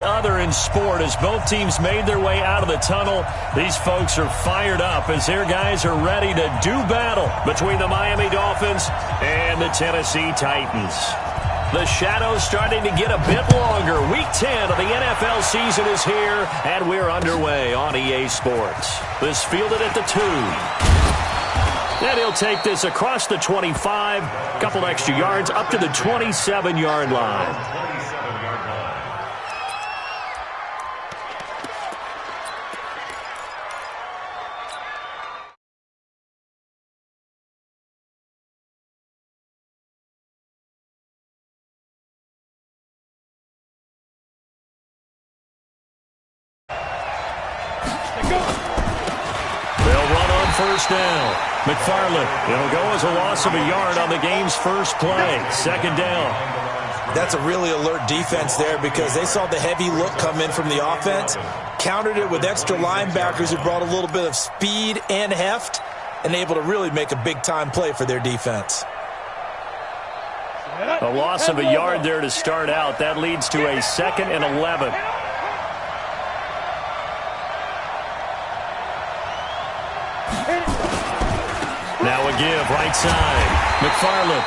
Other in sport, as both teams made their way out of the tunnel, these folks are fired up as their guys are ready to do battle between the Miami Dolphins and the Tennessee Titans. The shadow's starting to get a bit longer. Week 10 of the NFL season is here, and we're underway on EA Sports. This fielded at the 2. And he'll take this across the 25, couple extra yards up to the 27-yard line. First down. McFarland. It'll go as a loss of a yard on the game's first play. Second down. That's a really alert defense there because they saw the heavy look come in from the offense, countered it with extra linebackers who brought a little bit of speed and heft, and able to really make a big-time play for their defense. A loss of a yard there to start out. That leads to a 2nd and 11. Now a give, right side. McFarland.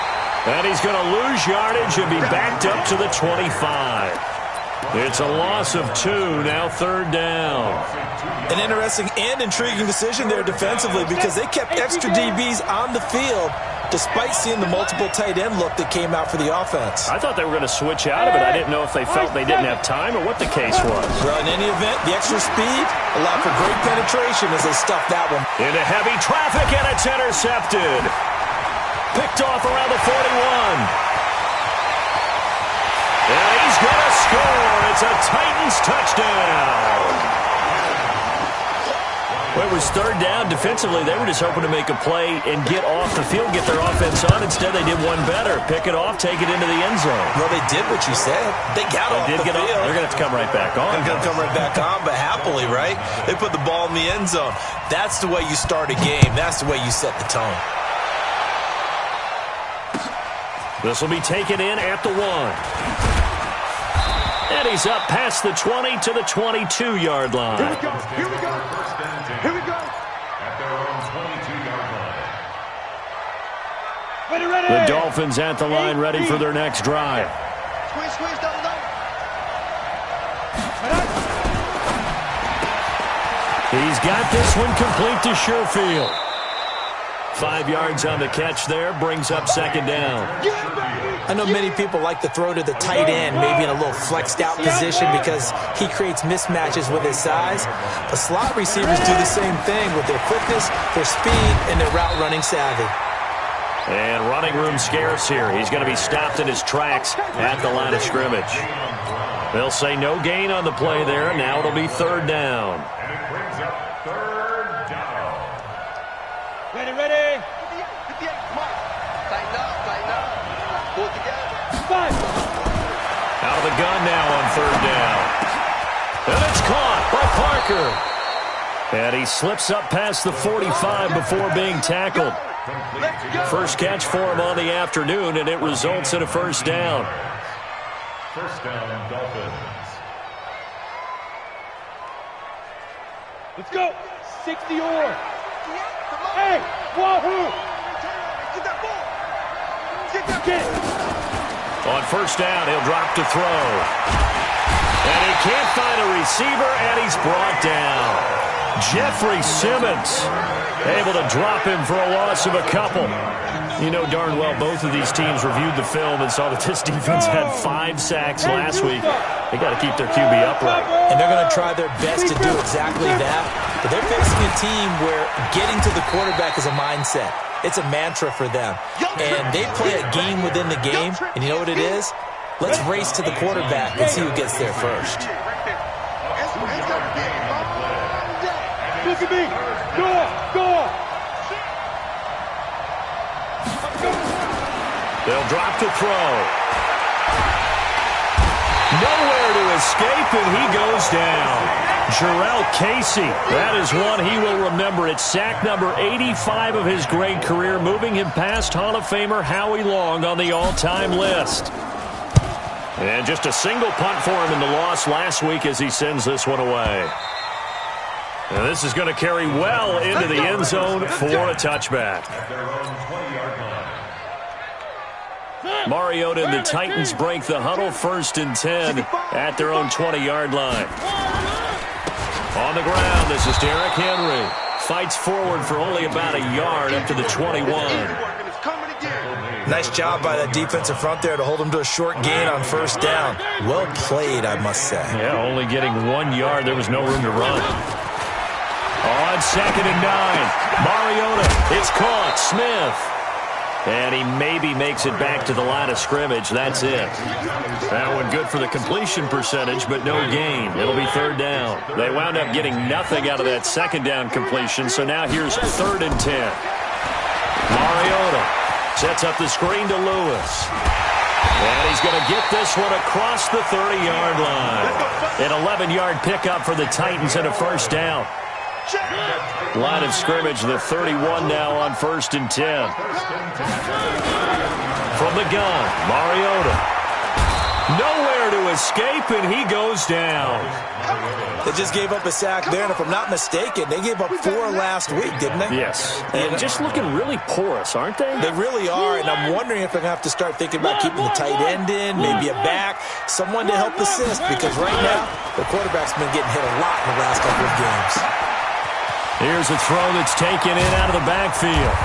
And he's going to lose yardage and be backed up to the 25. It's a loss of 2, now 3rd down. An interesting and intriguing decision there defensively because they kept extra DBs on the field despite seeing the multiple tight end look that came out for the offense. I thought they were going to switch out of it. I didn't know if they felt they didn't have time or what the case was. Well, in any event, the extra speed allowed for great penetration as they stuffed that one. Into heavy traffic, and it's intercepted. Picked off around the 41. And he's going to score. It's a Titans touchdown. Well, it was 3rd down. Defensively, they were just hoping to make a play and get off the field, get their offense on. Instead, they did one better. Pick it off, take it into the end zone. Well, they did what you said. They got off the field. They're going to have to come right back on. They're going to come right back on, but happily, right? They put the ball in the end zone. That's the way you start a game. That's the way you set the tone. This will be taken in at the 1. And he's up past the 20 to the 22-yard line. Here we go. Here we go. Here we go. At their own 22-yard line. Ready. The Dolphins at the line, ready for their next drive. Squeeze, double. He's got this one complete to Sherfield. 5 yards on the catch there, brings up 2nd down. I know many people like to throw to the tight end, maybe in a little flexed out position because he creates mismatches with his size. But slot receivers do the same thing with their quickness, their speed, and their route running savvy. And running room scarce here. He's going to be stopped in his tracks at the line of scrimmage. They'll say no gain on the play there. Now it'll be 3rd down. And it brings up 3rd down. Ready. Come on. Tighten up. Pull it together. Out of the gun now on 3rd down. And it's caught by Parker. And he slips up past the 45 before being tackled. First catch for him on the afternoon, and it results in a 1st down. 1st down, Dolphins. Let's go. 60 or. Hey, wahoo! Get that ball. On 1st down, he'll drop to throw. And he can't find a receiver, and he's brought down. Jeffrey Simmons able to drop him for a loss of a couple. You know darn well both of these teams reviewed the film and saw that this defense had 5 sacks last week. They got to keep their QB upright. And they're going to try their best to do exactly that. But they're facing a team where getting to the quarterback is a mindset. It's a mantra for them. And they play a game within the game. And you know what it is? Let's race to the quarterback and see who gets there first. Look at me. Go on. They'll drop to throw. Nowhere to escape, and he goes down. Jarrell Casey, that is one he will remember. It's sack number 85 of his great career, moving him past Hall of Famer Howie Long on the all-time list. And just a single punt for him in the loss last week as he sends this one away. And this is going to carry well into the end zone for a touchback. Mariota and the Titans break the huddle, 1st and 10 at their own 20-yard line. On the ground, this is Derrick Henry. Fights forward for only about a yard up to the 21. Nice job by that defensive front there to hold him to a short gain on 1st down. Well played, I must say. Yeah, only getting 1 yard. There was no room to run. On 2nd and 9, Mariota, it's caught. Smith. And he maybe makes it back to the line of scrimmage. That's it. That one good for the completion percentage, but no gain. It'll be 3rd down. They wound up getting nothing out of that 2nd down completion, so now here's 3rd and 10. Mariota sets up the screen to Lewis. And he's going to get this one across the 30-yard line. An 11-yard pickup for the Titans and a 1st down. Line of scrimmage, the 31 now on 1st and 10. From the gun, Mariota. Nowhere to escape, and he goes down. They just gave up a sack there, and if I'm not mistaken, they gave up 4 last week, didn't they? Yes. And just looking really porous, aren't they? They really are, and I'm wondering if they're going to have to start thinking about keeping the tight end in, maybe a back, someone to help assist, because right now, the quarterback's been getting hit a lot in the last couple of games. Here's a throw that's taken in out of the backfield.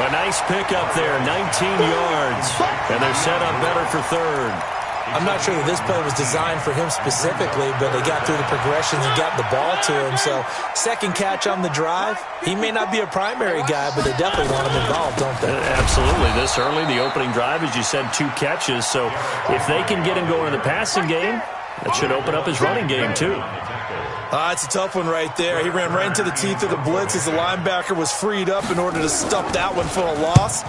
A nice pickup there, 19 yards. And they're set up better for 3rd. I'm not sure that this play was designed for him specifically, but they got through the progressions and got the ball to him. So, 2nd catch on the drive. He may not be a primary guy, but they definitely want him involved, don't they? Absolutely. This early, the opening drive, as you said, 2 catches. So, if they can get him going in the passing game, that should open up his running game, too. It's a tough one right there. He ran right into the teeth of the blitz as the linebacker was freed up in order to stuff that one for a loss.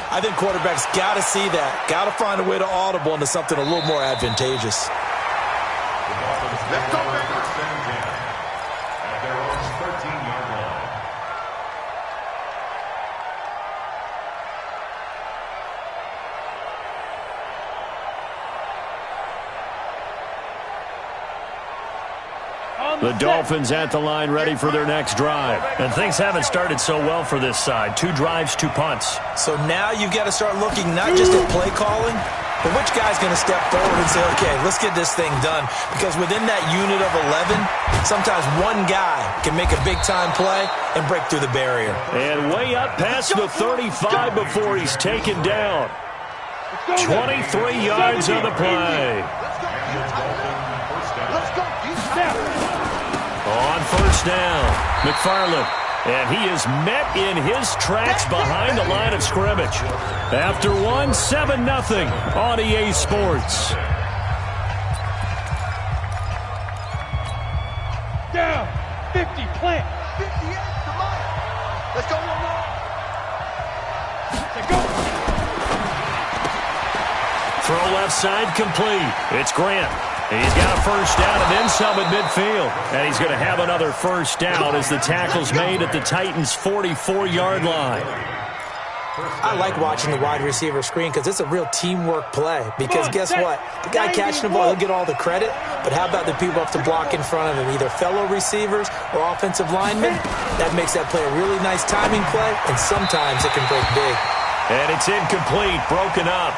I think quarterbacks got to see that. Got to find a way to audible into something a little more advantageous. Let's go, baby. At their own 13-yard line. The Dolphins at the line ready for their next drive. And things haven't started so well for this side. 2 drives, 2 punts. So now you've got to start looking not just at play calling, but which guy's going to step forward and say, okay, let's get this thing done. Because within that unit of 11, sometimes one guy can make a big-time play and break through the barrier. And way up past the 35 before he's taken down. 23 yards on the play. On 1st down, McFarland. And he is met in his tracks behind the line of scrimmage. After 7-0 on EA Sports. Down. 50, plant. 58, come on. Let's go, Let's go. Throw left side complete. It's Grant. He's got a 1st down and then some at midfield. And he's going to have another 1st down as the tackle's made at the Titans' 44-yard line. I like watching the wide receiver screen because it's a real teamwork play. Because guess what? The guy catching the ball, he'll get all the credit. But how about the people up to block in front of him? Either fellow receivers or offensive linemen. That makes that play a really nice timing play. And sometimes it can break big. And it's incomplete, broken up.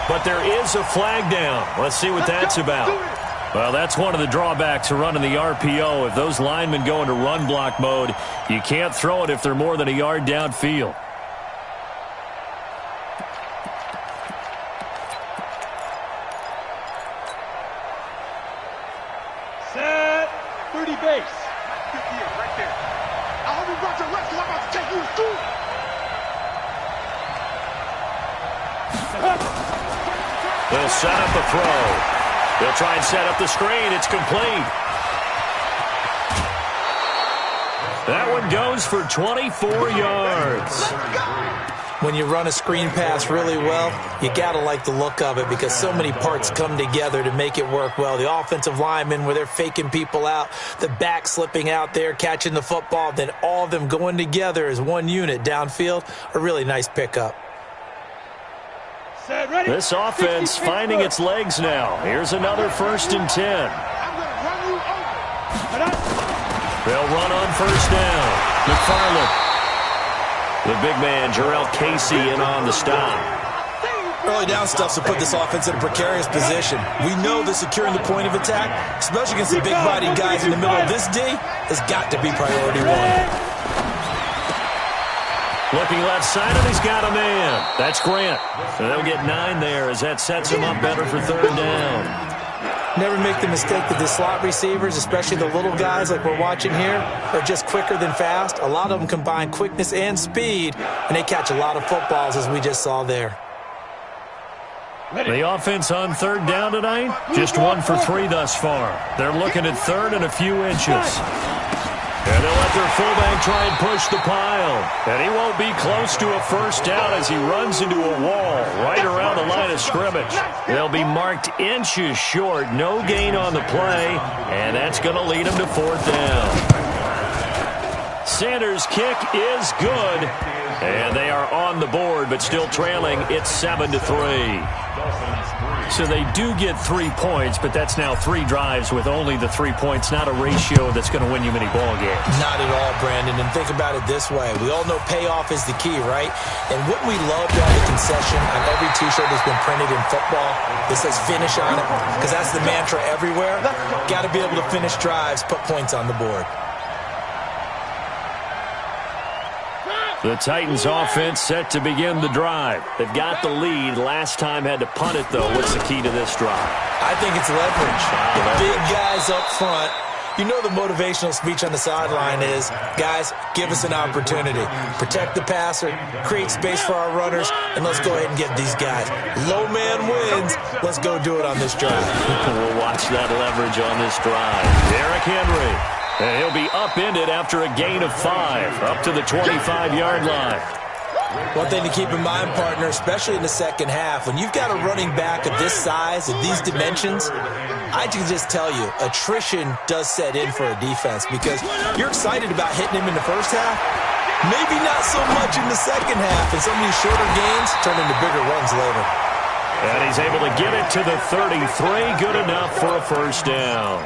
But there is a flag down. Let's see what that's about. Well, that's one of the drawbacks of running the RPO. If those linemen go into run block mode, you can't throw it if they're more than a yard downfield. Set. 30 base. 58, right there. I hope you brought your left because I'm about to take you to school. They'll set up the throw. They'll try and set up the screen. It's complete. That one goes for 24 yards. When you run a screen pass really well, you got to like the look of it because so many parts come together to make it work well. The offensive linemen, where they're faking people out, the back slipping out there, catching the football, then all of them going together as one unit downfield, a really nice pickup. This offense finding its legs now. Here's another 1st and 10. They'll run on 1st down. McFarland. The big man, Jarrell Casey, in on the stop. Early down stuffs to put this offense in a precarious position. We know that securing the point of attack, especially against the big-bodied guys in the middle of this D, has got to be priority one. Looking left side, and he's got a man. That's Grant. So they'll get 9 there as that sets him up better for 3rd down. Never make the mistake that the slot receivers, especially the little guys like we're watching here, are just quicker than fast. A lot of them combine quickness and speed, and they catch a lot of footballs, as we just saw there. The offense on 3rd down tonight, just 1 for 3 thus far. They're looking at 3rd and a few inches. And they'll let their fullback try and push the pile. And he won't be close to a 1st down as he runs into a wall right around the line of scrimmage. They'll be marked inches short, no gain on the play, and that's going to lead him to 4th down. Sanders' kick is good, and they are on the board, but still trailing. It's 7-3. So they do get 3 points, but that's now 3 drives with only the 3 points, not a ratio that's going to win you many ball games. Not at all, Brandon, and think about it this way. We all know payoff is the key, right? And wouldn't we love to have a concession on every T-shirt that's been printed in football that says finish on it? Because that's the mantra everywhere. Got to be able to finish drives, put points on the board. The Titans offense set to begin the drive. They've got the lead. Last time had to punt it, though. What's the key to this drive? I think it's leverage. The big guys up front. You know the motivational speech on the sideline is, guys, give us an opportunity. Protect the passer, create space for our runners, and let's go ahead and get these guys. Low man wins. Let's go do it on this drive. We'll watch that leverage on this drive. Derrick Henry. And he'll be upended after a gain of 5, up to the 25-yard line. One thing to keep in mind, partner, especially in the second half, when you've got a running back of this size, of these dimensions, I can just tell you, attrition does set in for a defense because you're excited about hitting him in the first half, maybe not so much in the second half, and some of these shorter gains turn into bigger runs later. And he's able to get it to the 33, good enough for a 1st down.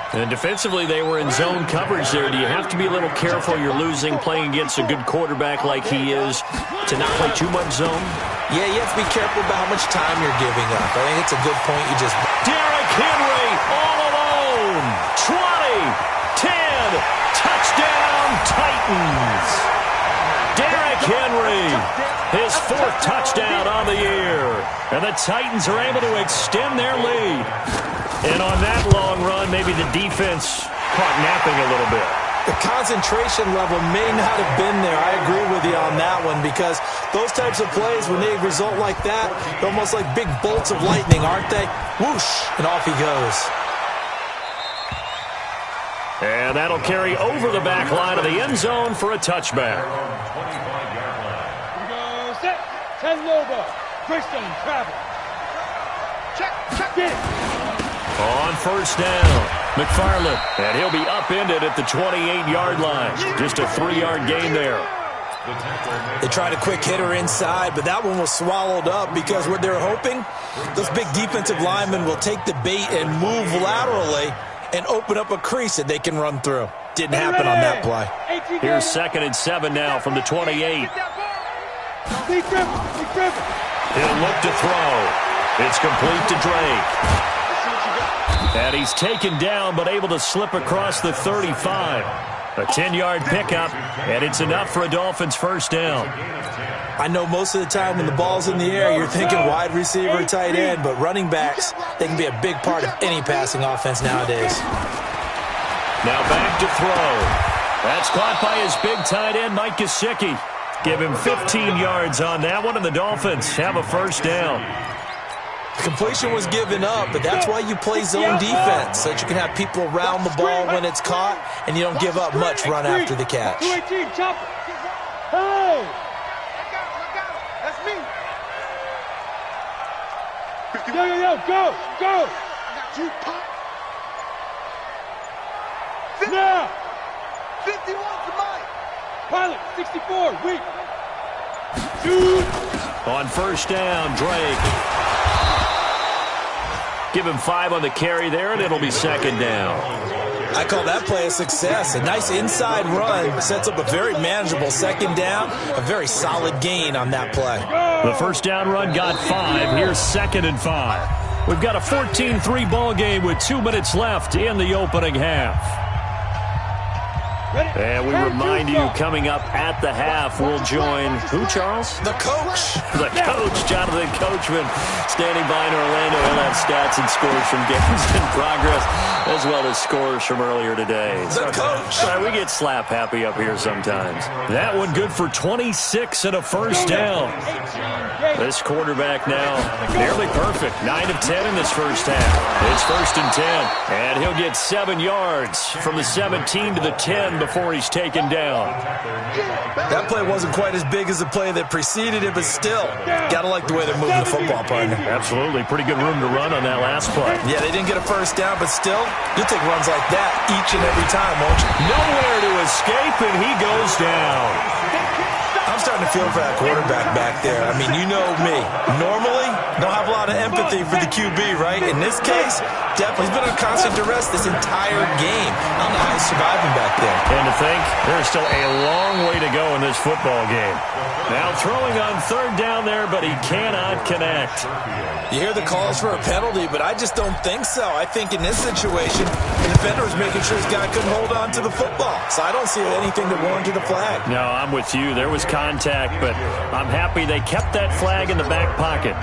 And defensively, they were in zone coverage there. Do you have to be a little careful? You're losing, playing against a good quarterback like he is, to not play too much zone? Yeah, you have to be careful about how much time you're giving up. I think it's a good point you just... Derrick Henry all alone. 20, 10, touchdown Titans. Derrick Henry, his 4th touchdown on the year. And the Titans are able to extend their lead. And on that long run, maybe the defense caught napping a little bit. The concentration level may not have been there. I agree with you on that one because those types of plays, when they result like that, they're almost like big bolts of lightning, aren't they? Whoosh, and off he goes. And that'll carry over the back line of the end zone for a touchback. Here we go, set, 10 Lobo, Christian, travel. Check, get it. On 1st down, McFarland, and he'll be upended at the 28-yard line. Just a 3-yard gain there. They tried a quick hitter inside, but that one was swallowed up because what they're hoping, those big defensive linemen will take the bait and move laterally and open up a crease that they can run through. Didn't happen on that play. Here's 2nd and 7 now from the 28. He'll look to throw. It's complete to Drake. And he's taken down, but able to slip across the 35. A 10-yard pickup, and it's enough for a Dolphins 1st down. I know most of the time when the ball's in the air, you're thinking wide receiver, tight end, but running backs, they can be a big part of any passing offense nowadays. Now back to throw. That's caught by his big tight end, Mike Gesicki. Give him 15 yards on that one, and the Dolphins have a 1st down. Completion was given up, but that's why you play zone defense, so that you can have people around the ball when it's caught, and you don't give up much run after the catch. Hey! That's me. Yo, go! Now! 51 to mine. Pilot, 64, weak. Shoot! On first down, Drake. Give him 5 on the carry there, and it'll be second down. I call that play a success. A nice inside run sets up a very manageable second down. A very solid gain on that play. The first down run got 5. Here's 2nd and 5. We've got a 14-3 ball game with 2 minutes left in the opening half. And we remind you, coming up at the half, we'll join who, Charles? The coach. The coach, Jonathan Coachman, standing by in Orlando. He'll have stats and scores from games in progress, as well as scores from earlier today. The coach. We get slap happy up here sometimes. That one good for 26 and a first down. This quarterback now nearly perfect. 9 of 10 in this first half. It's 1st and 10. And he'll get 7 yards from the 17 to the 10 before he's taken down. That play wasn't quite as big as the play that preceded it, but still, got to like the way they're moving the football, partner. Absolutely. Pretty good room to run on that last play. Yeah, they didn't get a first down, but still, you'll take runs like that each and every time, won't you? Nowhere to escape, and he goes down. I'm starting to feel for that quarterback back there. I mean, you know me. Normally, don't have a lot of empathy for the QB, right? In this case, definitely. He's been under constant duress this entire game. I don't know how he's surviving back there. And to think, there's still a long way to go in this football game. Now throwing on 3rd down there, but he cannot connect. You hear the calls for a penalty, but I just don't think so. I think in this situation, the defender was making sure his guy couldn't hold on to the football. So I don't see anything that warranted a flag. No, I'm with you. There was contact, but I'm happy they kept that flag in the back pocket.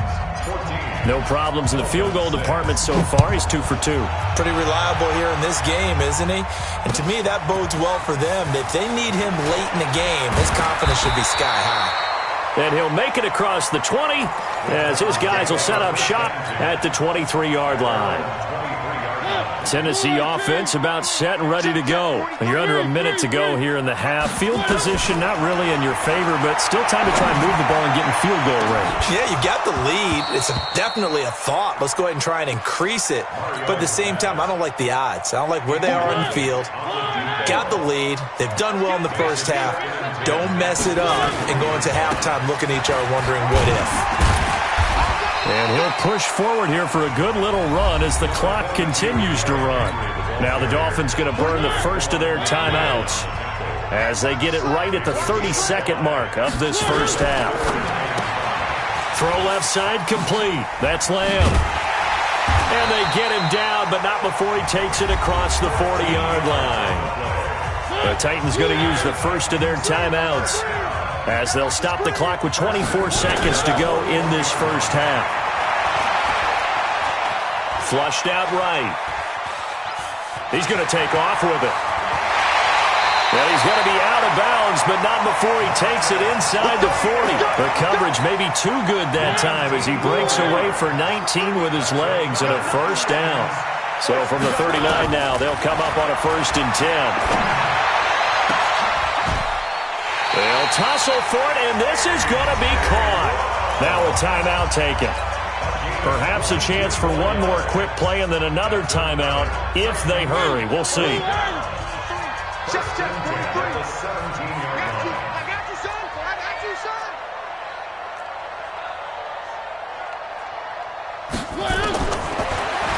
No problems in the field goal department so far. He's 2 for 2. Pretty reliable here in this game, isn't he? And to me, that bodes well for them. If they need him late in the game, his confidence should be sky high. And he'll make it across the 20 as his guys will set up shop at the 23-yard line. Tennessee offense about set and ready to go. You're under a minute to go here in the half. Field position not really in your favor, but still time to try and move the ball and get in field goal range. Yeah, you got the lead. It's definitely a thought. Let's go ahead and try and increase it. But at the same time, I don't like the odds. I don't like where they are in the field. Got the lead. They've done well in the first half. Don't mess it up and go into halftime looking at each other wondering what if. And he'll push forward here for a good little run as the clock continues to run. Now the Dolphins going to burn the first of their timeouts as they get it right at the 32nd mark of this first half. Throw left side complete. That's Lamb. And they get him down, but not before he takes it across the 40-yard line. The Titans going to use the first of their timeouts as they'll stop the clock with 24 seconds to go in this first half. Flushed out right. He's going to take off with it. Well, he's going to be out of bounds, but not before he takes it inside the 40. The coverage may be too good that time as he breaks away for 19 with his legs and a first down. So from the 39 now, they'll come up on a 1st and 10. They'll tussle for it, and this is going to be caught. Now a timeout taken. Perhaps a chance for one more quick play and then another timeout if they hurry. We'll see. I got you, son.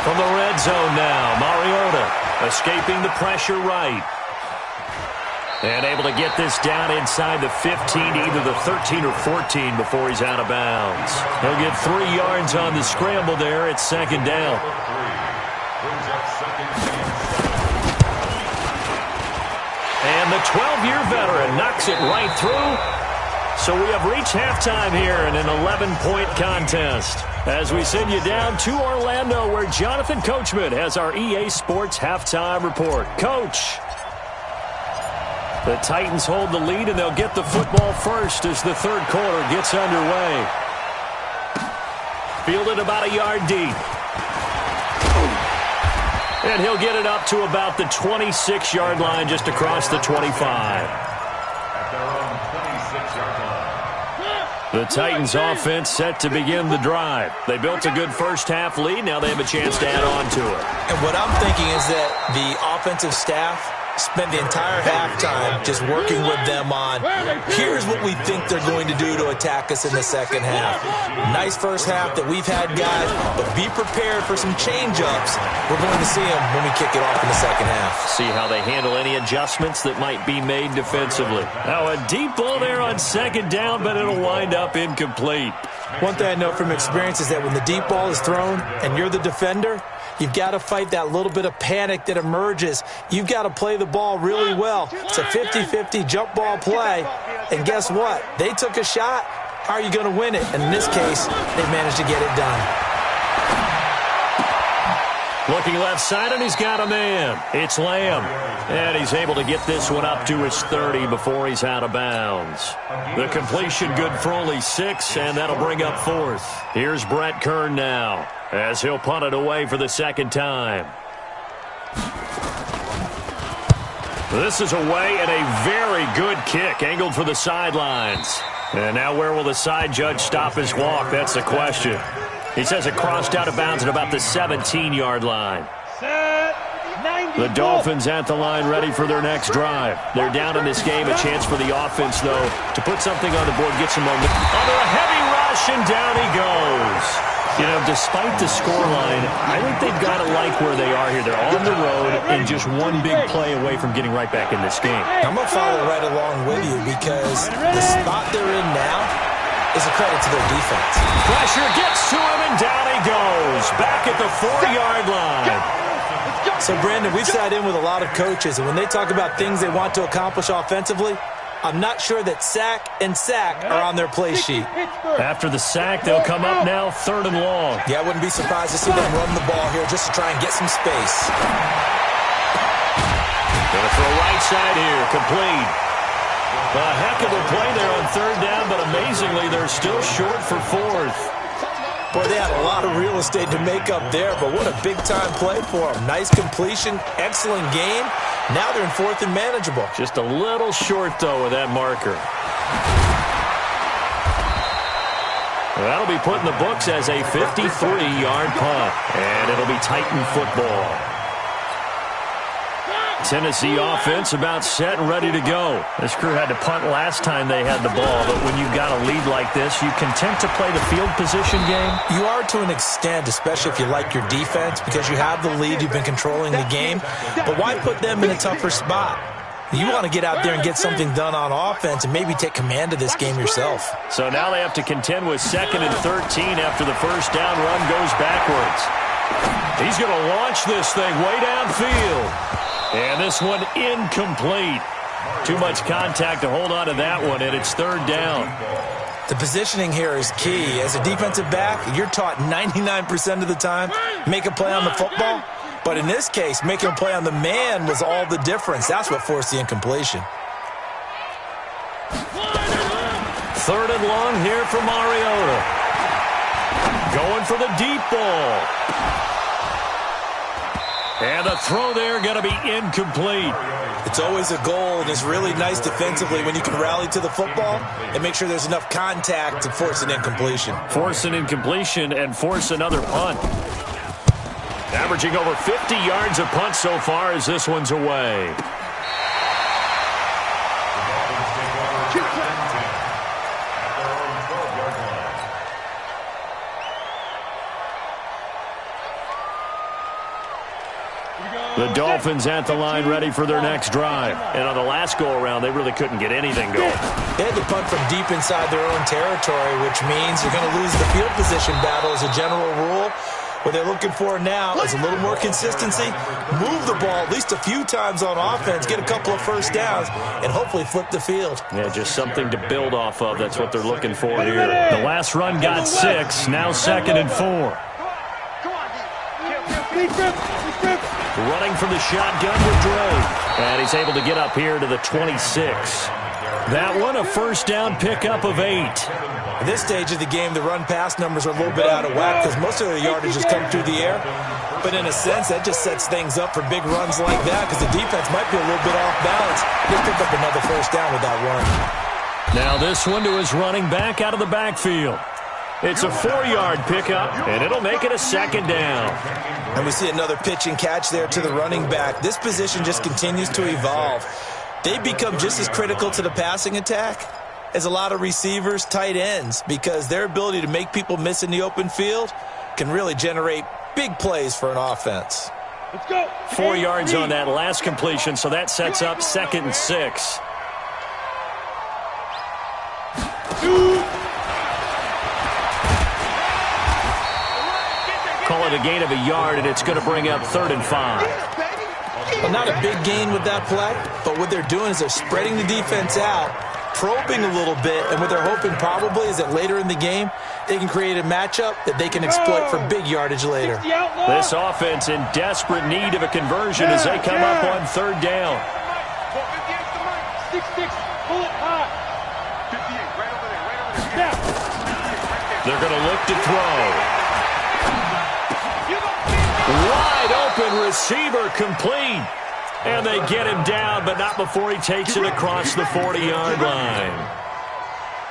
From the red zone now, Mariota escaping the pressure right. And able to get this down inside the 15, either the 13 or 14 before he's out of bounds. He'll get 3 yards on the scramble there. It's 2nd down. And the 12-year veteran knocks it right through. So we have reached halftime here in an 11-point contest as we send you down to Orlando where Jonathan Coachman has our EA Sports halftime report. Coach. The Titans hold the lead, and they'll get the football first as the third quarter gets underway. Fielded about a yard deep. And he'll get it up to about the 26-yard line, just across the 25. The Titans offense set to begin the drive. They built a good first-half lead. Now they have a chance to add on to it. And what I'm thinking is that the offensive staff spent the entire halftime just working with them on, here's what we think they're going to do to attack us in the second half. Nice first half that we've had, guys, but be prepared for some change-ups. We're going to see them when we kick it off in the second half. See how they handle any adjustments that might be made defensively. Now, a deep ball there on second down, but it'll wind up incomplete. One thing I know from experience is that when the deep ball is thrown and you're the defender, you've got to fight that little bit of panic that emerges. You've got to play the ball really well. It's a 50-50 jump ball play. And guess what? They took a shot. How are you going to win it? And in this case, they managed to get it done. Looking left side, and he's got a man. It's Lamb. And he's able to get this one up to his 30 before he's out of bounds. The completion good for only 6, and that'll bring up 4th. Here's Brett Kern now, as he'll punt it away for the second time. This is away, and a very good kick, angled for the sidelines. And now where will the side judge stop his walk? That's the question. He says it crossed out of bounds at about the 17-yard line. The Dolphins at the line ready for their next drive. They're down in this game. A chance for the offense, though, to put something on the board, get some momentum. Under a heavy rush, and down he goes. You know, despite the scoreline, I think they've got to like where they are here. They're on the road and just one big play away from getting right back in this game. I'm going to follow right along with you because the spot they're in now is a credit to their defense. Pressure gets to him, and down he goes. Back at the 4-yard line. So, Brandon, we've sat in with a lot of coaches, and when they talk about things they want to accomplish offensively, I'm not sure that sack and sack are on their play sheet. After the sack, they'll come up now 3rd and long. Yeah, I wouldn't be surprised to see them run the ball here just to try and get some space. Gonna throw right side here, complete. A heck of a play there on 3rd down, but amazingly, they're still short for 4th. Boy, they had a lot of real estate to make up there, but what a big-time play for them. Nice completion, excellent game. Now they're in 4th and manageable. Just a little short, though, with that marker. That'll be put in the books as a 53-yard punt, and it'll be Titan football. Tennessee offense about set and ready to go. This crew had to punt last time they had the ball, but when you've got a lead like this, you content to play the field position game? You are to an extent, especially if you like your defense, because you have the lead, you've been controlling the game. But why put them in a tougher spot? You want to get out there and get something done on offense and maybe take command of this game yourself. So now they have to contend with 2nd and 13 after the first down run goes backwards. He's going to launch this thing way downfield. And this one incomplete. Too much contact to hold on to that one, and it's 3rd down. The positioning here is key. As a defensive back, you're taught 99% of the time, make a play on the football. But in this case, making a play on the man was all the difference. That's what forced the incompletion. 3rd and long here for Mariota. Going for the deep ball. And the throw there going to be incomplete. It's always a goal, and it's really nice defensively when you can rally to the football and make sure there's enough contact to force an incompletion. Force an incompletion and force another punt. Averaging over 50 yards a punt so far as this one's away. The Dolphins at the line ready for their next drive. And on the last go-around, they really couldn't get anything going. They had to punt from deep inside their own territory, which means they're going to lose the field position battle as a general rule. What they're looking for now is a little more consistency, move the ball at least a few times on offense, get a couple of first downs, and hopefully flip the field. Yeah, just something to build off of. That's what they're looking for here. The last run got 6, now 2nd and 4. Running from the shotgun with Dre. And he's able to get up here to the 26. That one a first down pickup of 8. At this stage of the game, the run-pass numbers are a little bit out of whack because most of their yardage has come through the air. But in a sense, that just sets things up for big runs like that because the defense might be a little bit off balance. They pick up another first down with that run. Now this one to his running back out of the backfield. It's a 4-yard pickup, and it'll make it a 2nd down. And we see another pitch and catch there to the running back. This position just continues to evolve. They become just as critical to the passing attack as a lot of receivers, tight ends, because their ability to make people miss in the open field can really generate big plays for an offense. Let's go. 4 yards on that last completion, so that sets up 2nd and 6. Call it a gain of a yard, and it's going to bring up 3rd and 5. Well, not a big gain with that play, but what they're doing is they're spreading the defense out, probing a little bit, and what they're hoping probably is that later in the game, they can create a matchup that they can exploit for big yardage later. This offense in desperate need of a conversion as they come up on 3rd down. 6-6, pull it high. 58, right over there, They're going to look to throw. Wide open receiver complete. And they get him down, but not before he takes it across the 40-yard line.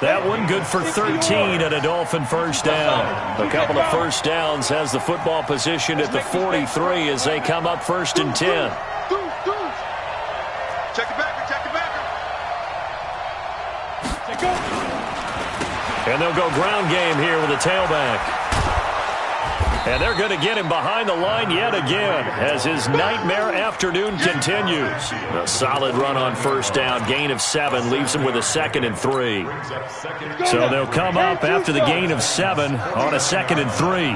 That one good for 13 and a Dolphin 1st down. A couple of 1st downs has the football position at the 43 as they come up 1st and 10. Check it back, check it back. And they'll go ground game here with a tailback. And they're going to get him behind the line yet again as his nightmare afternoon continues. A solid run on 1st down. Gain of 7 leaves him with a 2nd and 3. So they'll come up after the gain of 7 on a 2nd and 3.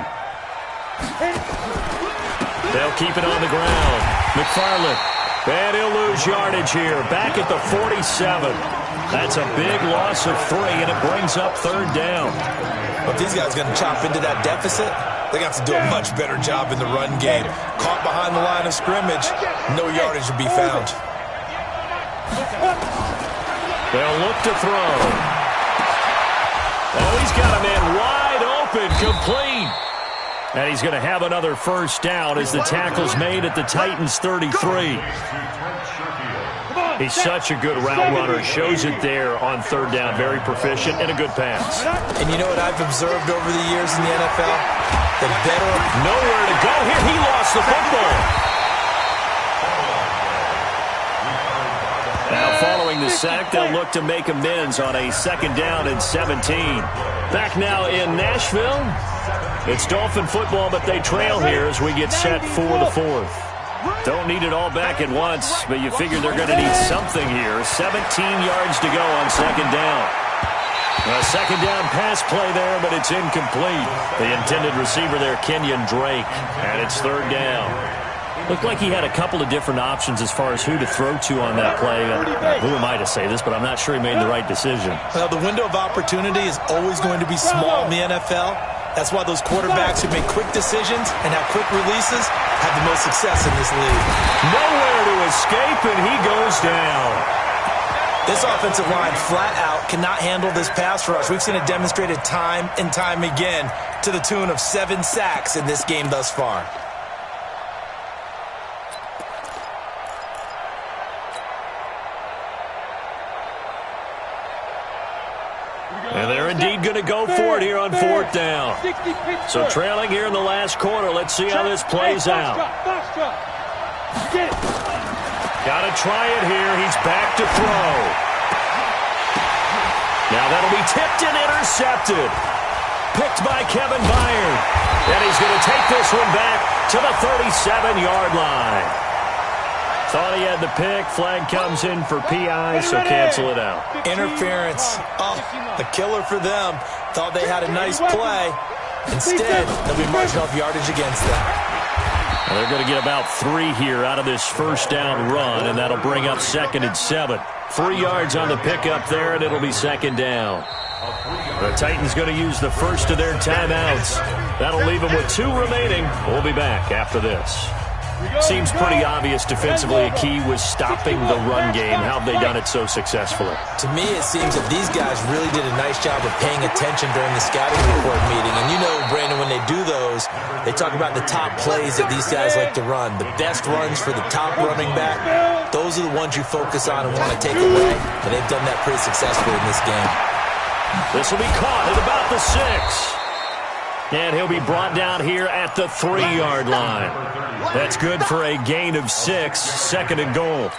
They'll keep it on the ground. McFarland. And he'll lose yardage here. Back at the 47. That's a big loss of 3, and it brings up 3rd down. But these guys are going to chop into that deficit. They're going to have to do a much better job in the run game. Caught behind the line of scrimmage, no yardage to be found. They'll look to throw. Oh, he's got a man wide open, complete. And he's going to have another 1st down as the tackle's made at the Titans' 33. He's such a good route runner. Shows it there on 3rd down. Very proficient and a good pass. And you know what I've observed over the years in the NFL? The better. Nowhere to go here. He lost the football. Now following the sack, they'll look to make amends on a 2nd down and 17. Back now in Nashville. It's Dolphin football, but they trail here as we get set for the 4th. Don't need it all back at once, but you figure they're going to need something here. 17 yards to go on 2nd down. A 2nd down pass play there, but it's incomplete. The intended receiver there, Kenyon Drake, and it's 3rd down. Looked like he had a couple of different options as far as who to throw to on that play. Who am I to say this, but I'm not sure he made the right decision. Well, the window of opportunity is always going to be small in the NFL. That's why those quarterbacks who make quick decisions and have quick releases have the most success in this league. Nowhere to escape, and he goes down. This offensive line flat out cannot handle this pass rush. We've seen it demonstrated time and time again to the tune of 7 sacks in this game thus far. And they're indeed going to go for it here on 4th down. So trailing here in the last quarter. Let's see how this plays out. Got to try it here. He's back to throw. Now that'll be tipped and intercepted. Picked by Kevin Byard. And he's going to take this one back to the 37-yard line. Thought he had the pick. Flag comes in for PI, so cancel it out. Interference. Oh, a killer for them. Thought they had a nice play. Instead, they'll be marginal yardage against them. Well, they're going to get about 3 here out of this 1st down run, and that'll bring up 2nd and 7. 3 yards on the pickup there, and it'll be 2nd down. The Titans going to use the first of their timeouts. That'll leave them with 2 remaining. We'll be back after this. Seems pretty obvious defensively a key was stopping the run game. How have they done it so successfully? To me, it seems that these guys really did a nice job of paying attention during the scouting report meeting. And you know, Brandon, when they do those, they talk about the top plays that these guys like to run. The best runs for the top running back, those are the ones you focus on and want to take away. And they've done that pretty successfully in this game. This will be caught at about the 6. And he'll be brought down here at the 3-yard line. That's good for a gain of 6, second and goal.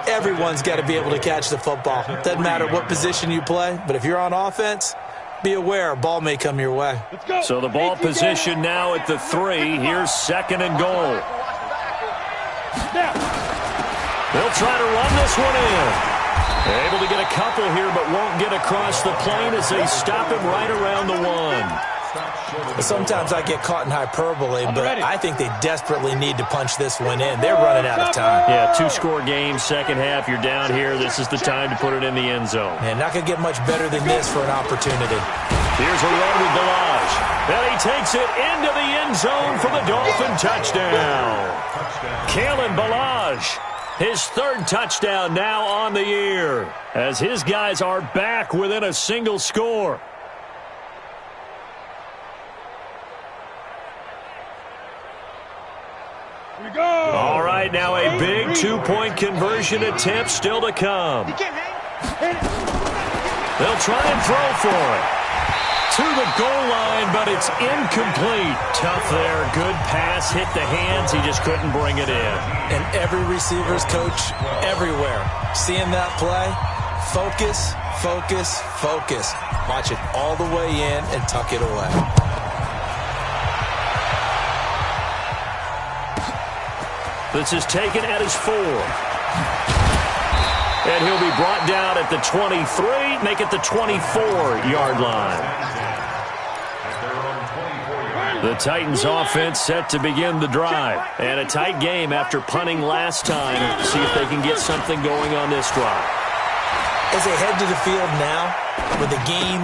Everyone's got to be able to catch the football. Doesn't matter what position you play, but if you're on offense, be aware a ball may come your way. So the ball position now at the 3. Here's second and goal. They'll try to run this one in. Able to get a couple here, but won't get across the plane as they stop him right around the 1. Sometimes I get caught in hyperbole, but I think they desperately need to punch this one in. They're running out of time. Yeah, 2-score game, second half. You're down here. This is the time to put it in the end zone. Man, not going to get much better than this for an opportunity. Here's a run with Balaj. And he takes it into the end zone for the Dolphin touchdown. Kalen Balaj. His 3rd touchdown now on the year as his guys are back within a single score. Here we go. All right, now a big 2-point conversion attempt still to come. They'll try and throw for it. To the goal line, but it's incomplete. Tough there. Good pass. Hit the hands. He just couldn't bring it in. And every receiver's coach everywhere. Seeing that play, focus, focus, focus. Watch it all the way in and tuck it away. This is taken at his 4. And he'll be brought down at the 23, make it the 24-yard line. The Titans offense set to begin the drive. And a tight game after punting last time. See if they can get something going on this drive. As they head to the field now, with the game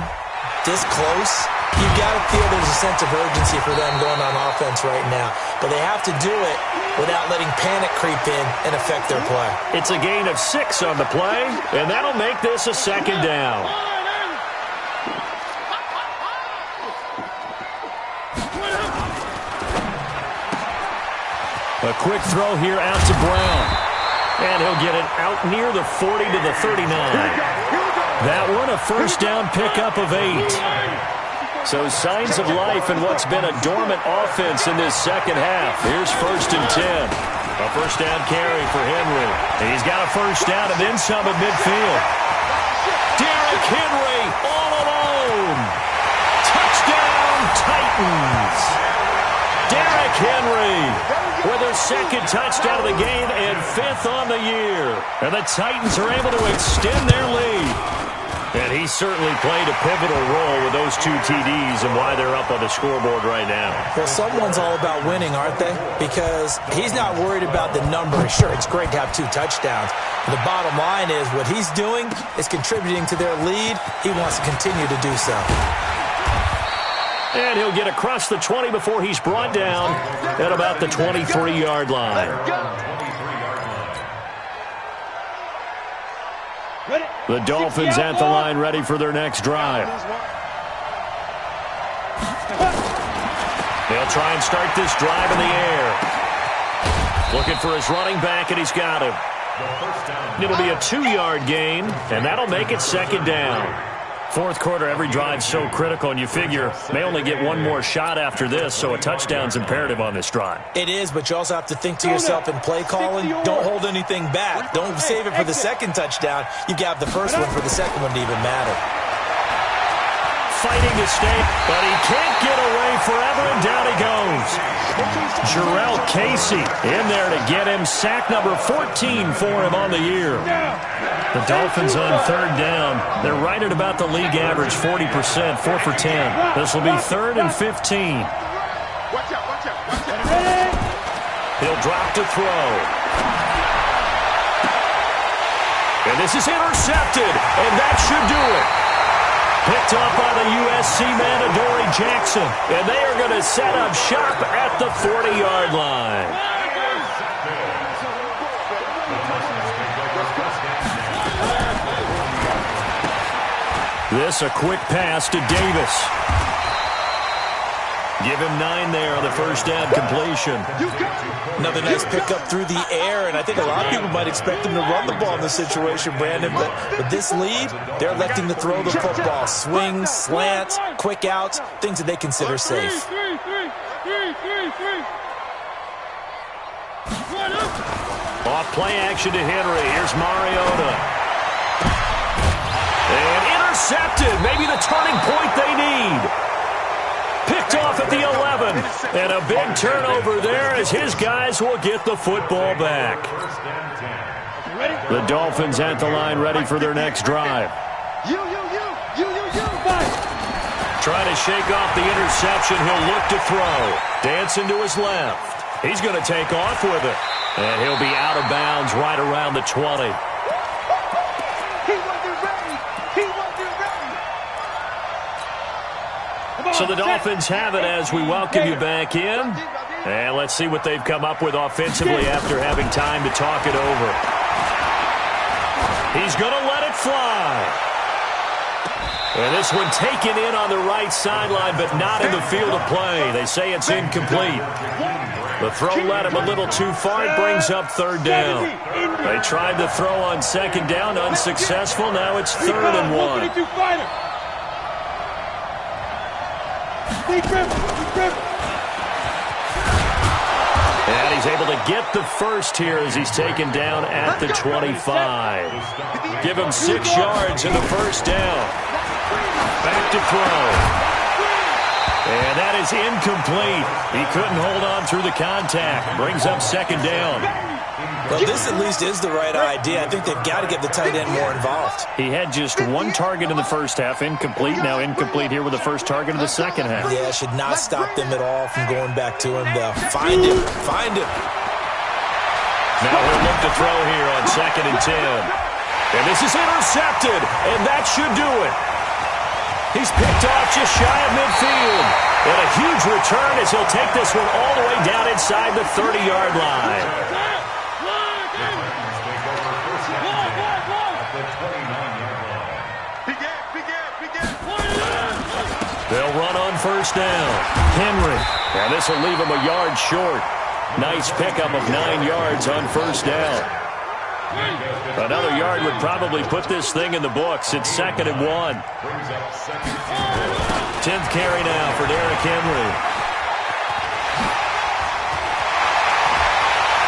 this close, you've got to feel there's a sense of urgency for them going on offense right now. But they have to do it without letting panic creep in and affect their play. It's a gain of 6 on the play, and that'll make this a second down. A quick throw here out to Brown. And he'll get it out near the 40 to the 39. That one a first down pickup of 8. So signs of life in what's been a dormant offense in this second half. Here's 1st and 10. A first down carry for Henry. He's got a first down and then some at midfield. Derrick Henry all alone. Touchdown Titans. Derrick Henry with a 2nd touchdown of the game and 5th on the year. And the Titans are able to extend their lead. And he certainly played a pivotal role with those 2 TDs and why they're up on the scoreboard right now. Well, someone's all about winning, aren't they? Because he's not worried about the number. Sure, it's great to have 2 touchdowns. But the bottom line is what he's doing is contributing to their lead. He wants to continue to do so. And he'll get across the 20 before he's brought down at about the 23-yard line. The Dolphins at the line ready for their next drive. They'll try and start this drive in the air. Looking for his running back, and he's got him. It'll be a 2-yard gain, and that'll make it second down. 4th quarter, every drive's so critical, and you figure may only get one more shot after this, so a touchdown's imperative on this drive. It is, but you also have to think to yourself in play calling, don't hold anything back. Don't save it for the 2nd touchdown. You got the first one for the 2nd one to even matter. Fighting to stay, but he can't get away forever, and down he goes. Jarrell Casey in there to get him sack number 14 for him on the year. The Dolphins on 3rd down. They're right at about the league average, 40%, 4 for 10. This will be 3rd and 15. He'll drop to throw. And this is intercepted, and that should do it. Picked up by the USC man, Adoree Jackson. And they are going to set up shop at the 40-yard line. This a quick pass to Davis. Give him 9 there on the first down completion. Another nice pickup through the air, and I think a lot of people might expect him to run the ball in this situation, Brandon, but with this lead, they're electing to throw the football. Swings, slants, quick outs, things that they consider safe. Off play action to Henry. Here's Mariota. And intercepted. Maybe the turning point they need. Picked off at the 11. And a big turnover there as his guys will get the football back. The Dolphins at the line ready for their next drive. Trying to shake off the interception. He'll look to throw. Dancing to his left. He's going to take off with it. And he'll be out of bounds right around the 20. So the Dolphins have it as we welcome you back in. And let's see what they've come up with offensively after having time to talk it over. He's going to let it fly. And this one taken in on the right sideline, but not in the field of play. They say it's incomplete. The throw led him a little too far. It brings up third down. They tried to throw on second down, unsuccessful. Now it's 3rd and 1. And he's able to get the first here as he's taken down at the 25. Give him 6 yards in the first down. Back to throw. And that is incomplete. He couldn't hold on through the contact. Brings up second down. Well, this at least is the right idea. I think they've got to get the tight end more involved. He had just 1 target in the first half. Incomplete. Now incomplete here with the first target of the second half. Yeah, should not stop them at all from going back to him, though. Find him. Find him. Now he'll look to throw here on 2nd and 10. And this is intercepted. And that should do it. He's picked off just shy of midfield. And a huge return as he'll take this one all the way down inside the 30-yard line. They'll run on first down. Henry. And this will leave him a yard short. Nice pickup of 9 yards on first down. Another yard would probably put this thing in the books. It's 2nd and 1. 10th carry now for Derrick Henry.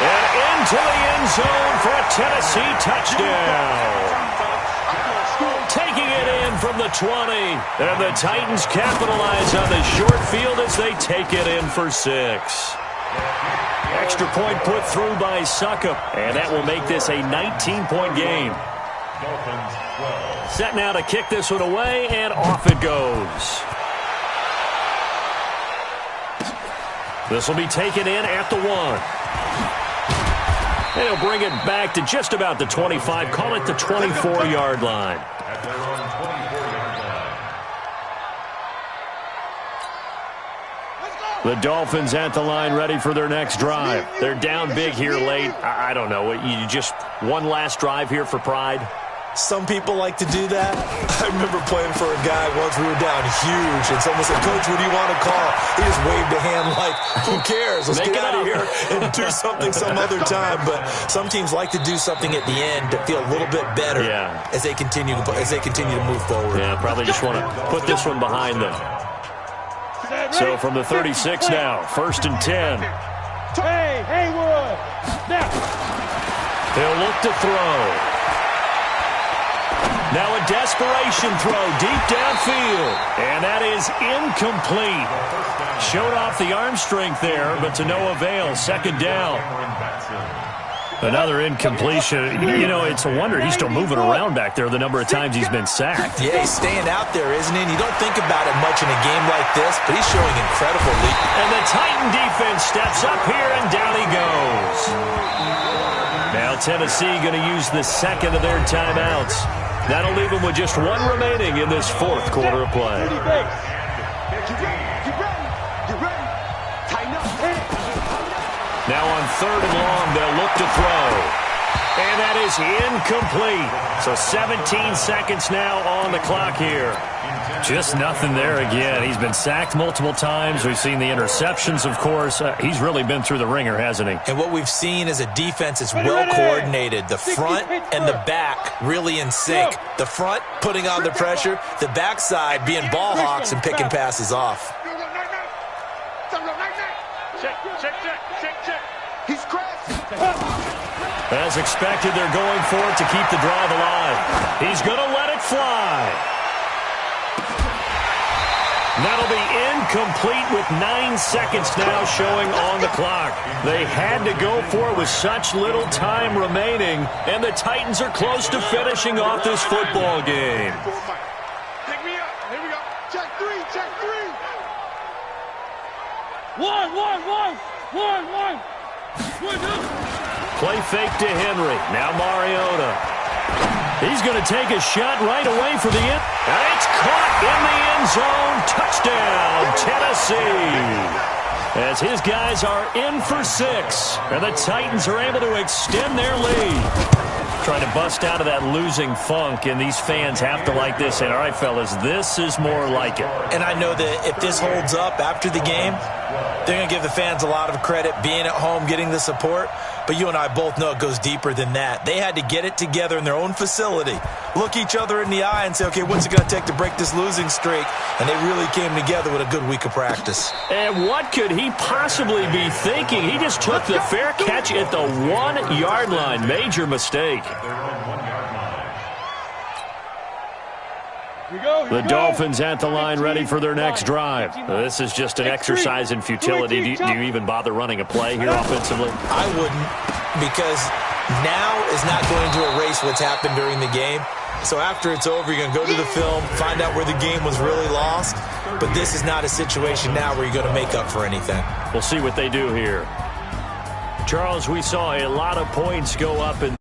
And into the end zone for a Tennessee touchdown. Taking it in from the 20. And the Titans capitalize on the short field as they take it in for 6. Extra point put through by Succop, and that will make this a 19-point game. Set now to kick this one away, and off it goes. This will be taken in at the 1. And he'll bring it back to just about the 25. Call it the 24-yard line. The Dolphins at the line ready for their next drive. They're down big here late. I don't know. You just one last drive here for pride? Some people like to do that. I remember playing for a guy once. We were down huge, and someone said, "Coach, what do you want to call?" He just waved a hand like, who cares? Let's get out of here and do something some other time. But some teams like to do something at the end to feel a little bit better as they continue to move forward. Yeah, probably just want to put this one behind them. So from the 36 now, 1st and 10. Hey, Haywood! Now. They'll look to throw. Now a desperation throw deep downfield. And that is incomplete. Showed off the arm strength there, but to no avail. 2nd down. Another incompletion. You know, it's a wonder he's still moving around back there the number of times he's been sacked. Yeah, he's staying out there, isn't he? And you don't think about it much in a game like this, but he's showing incredible leap. And the Titan defense steps up here, and down he goes. Now Tennessee going to use the 2nd of their timeouts. That'll leave them with just 1 remaining in this 4th quarter of play. Now on 3rd and long, they'll look to throw. And that is incomplete. So 17 seconds now on the clock here. Just nothing there again. He's been sacked multiple times. We've seen the interceptions, of course. He's really been through the ringer, hasn't he? And what we've seen is a defense that's well coordinated. The front and the back really in sync. The front putting on the pressure. The backside being ball hawks and picking passes off. Check. He's crashed. As expected, they're going for it to keep the drive alive. He's going to let it fly. That'll be incomplete with 9 seconds now showing on the clock. They had to go for it with such little time remaining, and the Titans are close to finishing off this football game. Pick me up. Here we go. Check three. One. Play fake to Henry. Now Mariota. He's going to take a shot right away for the end. And it's caught in the end zone. Touchdown, Tennessee. As his guys are in for 6. And the Titans are able to extend their lead. Trying to bust out of that losing funk, and these fans have to like this. And all right, fellas, this is more like it. And I know that if this holds up after the game, they're going to give the fans a lot of credit, being at home, getting the support. But you and I both know it goes deeper than that. They had to get it together in their own facility, look each other in the eye and say, okay, what's it going to take to break this losing streak? And they really came together with a good week of practice. And what could he possibly be thinking? He just took the fair catch at the 1-yard line. Major mistake. The Dolphins at the line ready for their next drive. This is just an exercise in futility. Do you even bother running a play here offensively? I wouldn't, because now is not going to erase what's happened during the game. So after it's over, you're going to go to the film, find out where the game was really lost. But this is not a situation now where you're going to make up for anything. We'll see what they do here. Charles, we saw a lot of points go up in